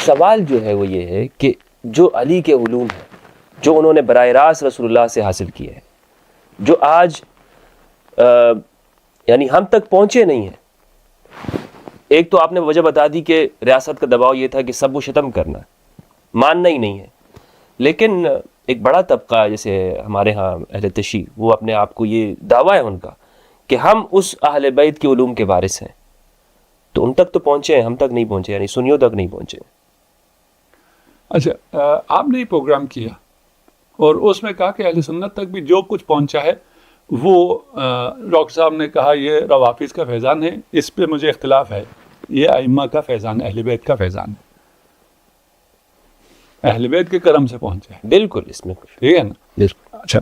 سوال جو ہے وہ یہ ہے کہ جو علی کے علوم ہیں جو انہوں نے براہ راست رسول اللہ سے حاصل کیے ہیں، جو آج یعنی ہم تک پہنچے نہیں ہیں. ایک تو آپ نے وجہ بتا دی کہ ریاست کا دباؤ یہ تھا کہ سب وہ ختم کرنا، ماننا ہی نہیں ہے. لیکن ایک بڑا طبقہ جیسے ہمارے ہاں اہل تشیع، وہ اپنے آپ کو یہ دعویٰ ہے ان کا کہ ہم اس اہل بیت کے علوم کے وارث ہیں. تو ان تک تو پہنچے ہیں، ہم تک نہیں پہنچے، یعنی سنیوں تک نہیں پہنچے. اچھا، آپ نے یہ پروگرام کیا اور اس میں کہا کہ اہل سنت تک بھی جو کچھ پہنچا ہے وہ ڈاکٹر صاحب نے کہا یہ روافظ کا فیضان ہے، اس پہ مجھے اختلاف ہے، یہ ائمہ کا فیضان ہے، اہل بیت کا فیضان ہے، اہل بیت کے کرم سے پہنچا ہے. بالکل، اس میں کچھ ٹھیک ہے نا؟ بالکل. اچھا،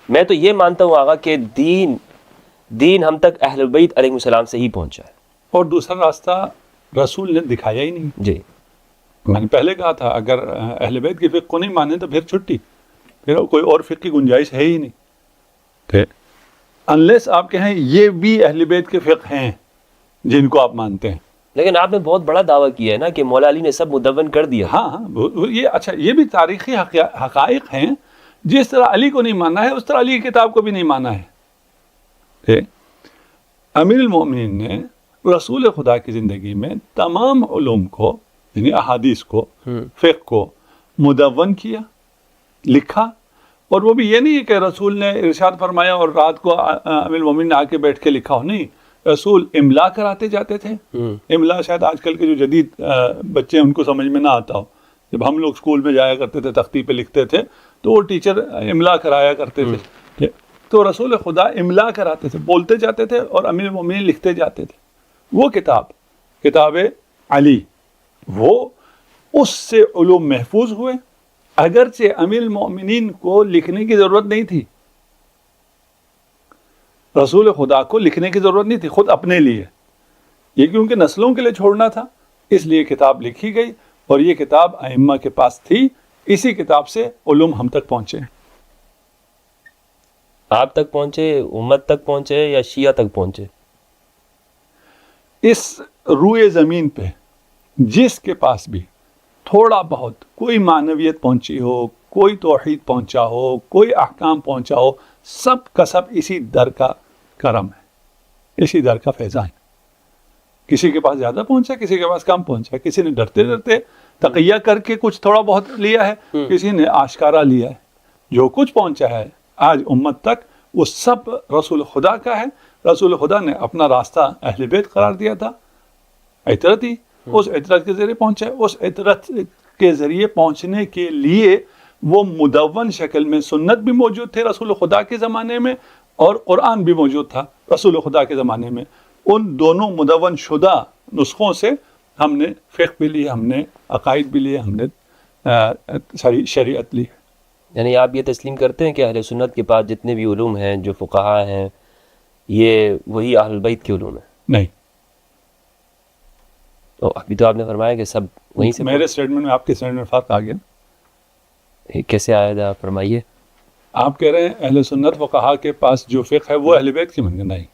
میں تو یہ مانتا ہوں آغا کہ دین ہم تک اہل بیت علیہ السلام سے ہی پہنچا ہے. اور دوسرا راستہ رسول نے دکھایا ہی نہیں. جی، میں نے پہلے کہا تھا اگر اہل بیت کی فقہ کو نہیں مانے تو پھر چھٹی، پھر کوئی اور فقہ کی گنجائش ہے ہی نہیں. انلیس آپ کہیں یہ بھی اہل بیت کے فقہ ہیں جن کو آپ مانتے ہیں. لیکن آپ نے بہت بڑا دعویٰ کیا ہے نا کہ مولا علی نے سب مدون کر دیا. ہاں، یہ اچھا، یہ بھی تاریخی حقائق ہیں. جس طرح علی کو نہیں مانا ہے اس طرح علی کی کتاب کو بھی نہیں مانا ہے. امیر المومنین نے رسول خدا کی زندگی میں تمام علوم کو، یعنی احادیث کو، فقہ کو مدون کیا، لکھا. اور وہ بھی یہ نہیں کہ رسول نے ارشاد فرمایا اور رات کو امیر المومنین نے آ کے بیٹھ کے لکھا ہو. نہیں، رسول املا کراتے جاتے تھے. املا شاید آج کل کے جو جدید بچے ہیں ان کو سمجھ میں نہ آتا ہو. جب ہم لوگ اسکول میں جایا کرتے تھے تختی پہ لکھتے تھے تو وہ ٹیچر املا کرایا کرتے تھے. تو رسول خدا املا کراتے تھے، بولتے جاتے تھے اور امیر المومنین لکھتے جاتے تھے. وہ کتاب علی، وہ اس سے علوم محفوظ ہوئے، اگرچہ امیر المومنین کو لکھنے کی ضرورت نہیں تھی. رسول خدا کو لکھنے کی ضرورت نہیں تھی خود اپنے لیے، یہ کیونکہ نسلوں کے لیے چھوڑنا تھا اس لیے کتاب لکھی گئی. اور یہ کتاب ائمہ کے پاس تھی، اسی کتاب سے علوم ہم تک پہنچے. آپ تک پہنچے، امت تک پہنچے، یا شیعہ تک پہنچے؟ اس روئے زمین پہ جس کے پاس بھی تھوڑا بہت کوئی معنویت پہنچی ہو، کوئی توحید پہنچا ہو، کوئی احکام پہنچا ہو، سب کا سب اسی در کا کرم ہے، اسی در کا فیضان ہے. کسی کے پاس زیادہ پہنچا، کسی کے پاس کم پہنچا، کسی نے ڈرتے ڈرتے تقیہ کر کے کچھ تھوڑا بہت لیا ہے، کسی نے آشکارا لیا ہے. جو کچھ پہنچا ہے آج امت تک وہ سب رسول خدا کا ہے. رسول خدا نے اپنا راستہ اہل بیت قرار دیا تھا، عطرت ہی اس عطرت کے ذریعے پہنچا ہے. اس عطرت کے ذریعے پہنچنے کے لیے وہ مدون شکل میں سنت بھی موجود تھے رسول خدا کے زمانے میں، اور قرآن بھی موجود تھا رسول خدا کے زمانے میں. ان دونوں مدون شدہ نسخوں سے ہم نے فقہ بھی لی، ہم نے عقائد بھی لیے، ہم نے ساری شریعت لی. یعنی آپ یہ تسلیم کرتے ہیں کہ اہل سنت کے پاس جتنے بھی علوم ہیں، جو فقہا ہیں، یہ وہی اہل بیت کے علوم ہیں؟ نہیں، تو ابھی تو آپ نے فرمایا کہ سب وہیں سے. میرے اسٹیٹمنٹ میں آپ کے اسٹیٹمنٹ میں فرق آ گیا. کیسے آیا تھا؟ آپ فرمائیے. آپ کہہ رہے ہیں اہل سنت فقہا کے پاس جو فقہ ہے وہ اہل بیت کی منگنا. نہیں،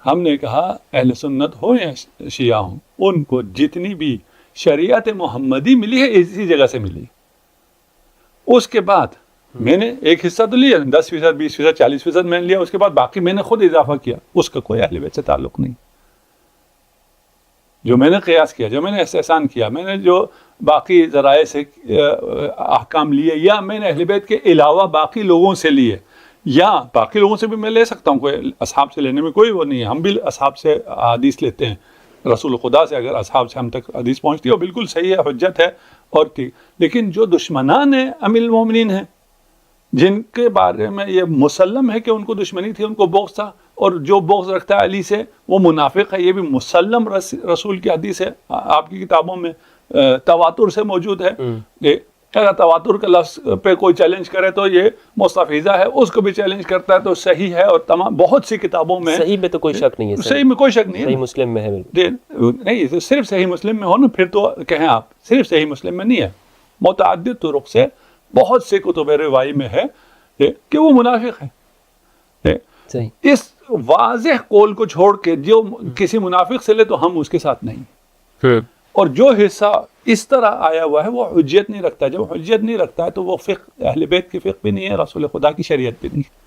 ہم نے کہا اہل سنت ہو یا شیعہ ہوں، ان کو جتنی بھی شریعت محمدی ملی ہے اسی جگہ سے ملی. اس کے بعد میں نے ایک حصہ تو لیا، 10%، 20%، 40% میں نے لیا، اس کے بعد باقی میں نے خود اضافہ کیا. اس کا کوئی اہل بیت سے تعلق نہیں. جو میں نے قیاس کیا، جو میں نے استحسان کیا، میں نے جو باقی ذرائع سے احکام لیے، یا میں نے اہل بیت کے علاوہ باقی لوگوں سے لیے، یا باقی لوگوں سے بھی میں لے سکتا ہوں، کوئی اصحاب سے لینے میں کوئی وہ نہیں ہے. ہم بھی اصحاب سے حدیث لیتے ہیں، رسول خدا سے اگر اصحاب سے ہم تک حدیث پہنچتی ہے وہ بالکل صحیح ہے، حجت ہے. اور لیکن جو دشمنان ہیں امیر المومنین ہیں، جن کے بارے میں یہ مسلم ہے کہ ان کو دشمنی تھی، ان کو بغض تھا، اور جو بغض رکھتا ہے علی سے وہ منافق ہے، یہ بھی مسلم رسول کی حدیث ہے، آپ کی کتابوں میں تواتر سے موجود ہے. اگر تواتر کا لفظ پہ کوئی چیلنج کرے تو یہ مستفیضہ ہے، اس کو بھی چیلنج کرتا ہے تو صحیح ہے. اور تمام بہت سی کتابوں میں صحیح میں تو کوئی شک نہیں ہے، صحیح میں کوئی شک نہیں ہے، صحیح مسلم میں ہے. نہیں، صرف صحیح مسلم میں ہو نا، پھر تو کہیں آپ صرف صحیح مسلم میں نہیں ہے، متعدد طرق سے بہت سے کتب روائی میں ہے کہ وہ منافق ہے. اس واضح قول کو چھوڑ کے جو کسی منافق سے لے تو ہم اس کے ساتھ نہیں. اور جو حصہ اس طرح آیا ہوا ہے، وہ حجیت نہیں رکھتا. جب حجیت نہیں رکھتا ہے تو وہ فقہ اہل بیت کی فقہ بھی نہیں ہے، رسول خدا کی شریعت بھی نہیں ہے.